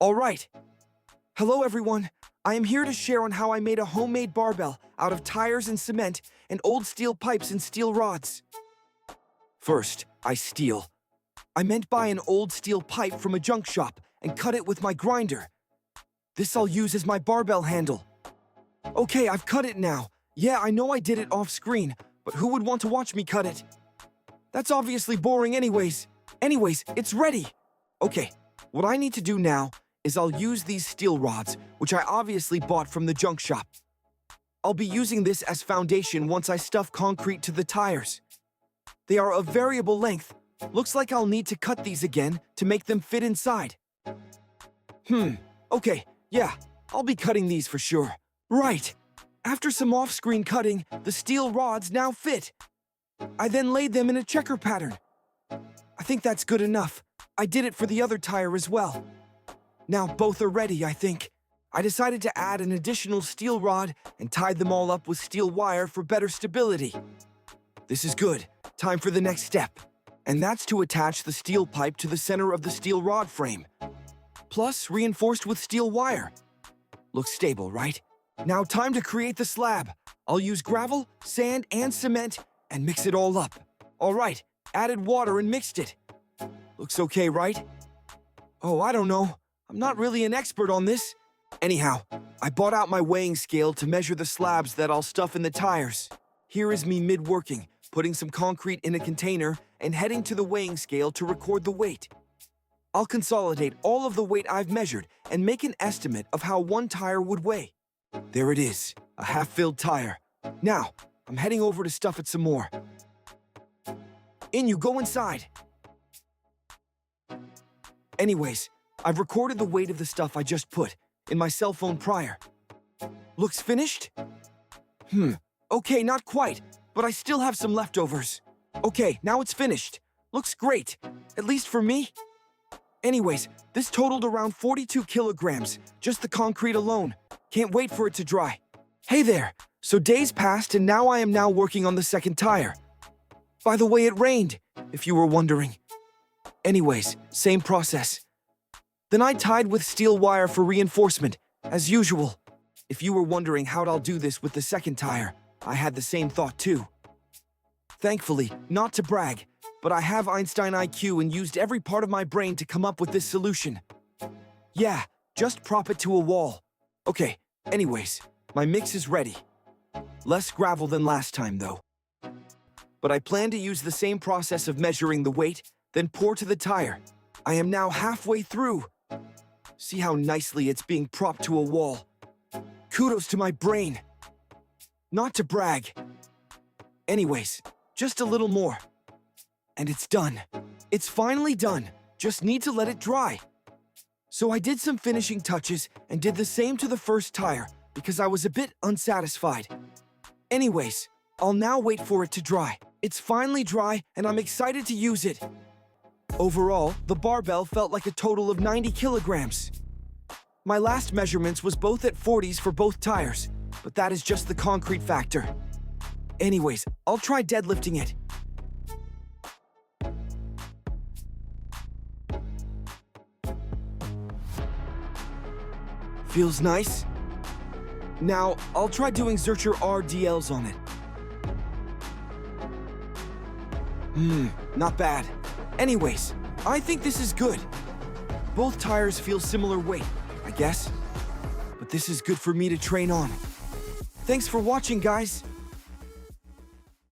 All right. Hello, everyone. I am here to share on how I made a homemade barbell out of tires and cement and old steel pipes and steel rods. First, I meant buy an old steel pipe from a junk shop and cut it with my grinder. This I'll use as my barbell handle. Okay, I've cut it now. Yeah, I know I did it off screen, but who would want to watch me cut it? That's obviously boring anyways. Anyways, it's ready. Okay, what I need to do now is I'll use these steel rods, which I obviously bought from the junk shop. I'll be using this as foundation once I stuff concrete to the tires. They are of variable length. Looks like I'll need to cut these again to make them fit inside. Okay, yeah, I'll be cutting these for sure. Right. After some off-screen cutting, the steel rods now fit. I then laid them in a checker pattern. I think that's good enough. I did it for the other tire as well. Now both are ready, I think. I decided to add an additional steel rod and tied them all up with steel wire for better stability. This is good. Time for the next step. And that's to attach the steel pipe to the center of the steel rod frame. Plus, reinforced with steel wire. Looks stable, right? Now time to create the slab. I'll use gravel, sand, and cement and mix it all up. All right, added water and mixed it. Looks okay, right? Oh, I don't know. I'm not really an expert on this. Anyhow, I bought out my weighing scale to measure the slabs that I'll stuff in the tires. Here is me mid-working, putting some concrete in a container and heading to the weighing scale to record the weight. I'll consolidate all of the weight I've measured and make an estimate of how one tire would weigh. There it is, a half-filled tire. Now, I'm heading over to stuff it some more. In you go inside. Anyways, I've recorded the weight of the stuff I just put in my cell phone prior. Looks finished? Okay, not quite, but I still have some leftovers. Okay, now it's finished. Looks great, at least for me. Anyways, this totaled around 42 kilograms, just the concrete alone. Can't wait for it to dry. Hey there, so days passed and now I am working on the second tire. By the way, it rained, if you were wondering. Anyways, same process. Then I tied with steel wire for reinforcement, as usual. If you were wondering how I'll do this with the second tire, I had the same thought too. Thankfully, not to brag, but I have Einstein IQ and used every part of my brain to come up with this solution. Yeah, just prop it to a wall. Okay, anyways, my mix is ready. Less gravel than last time though. But I plan to use the same process of measuring the weight, then pour to the tire. I am now halfway through. See how nicely it's being propped to a wall. Kudos to my brain. Not to brag. Anyways, just a little more. And it's done. It's finally done. Just need to let it dry. So I did some finishing touches and did the same to the first tire because I was a bit unsatisfied. Anyways, I'll now wait for it to dry. It's finally dry and I'm excited to use it. Overall, the barbell felt like a total of 90 kilograms. My last measurements was both at 40s for both tires, but that is just the concrete factor. Anyways, I'll try deadlifting it. Feels nice. Now, I'll try doing Zercher RDLs on it. Not bad. Anyways, I think this is good. Both tires feel similar weight, I guess. But this is good for me to train on. Thanks for watching, guys.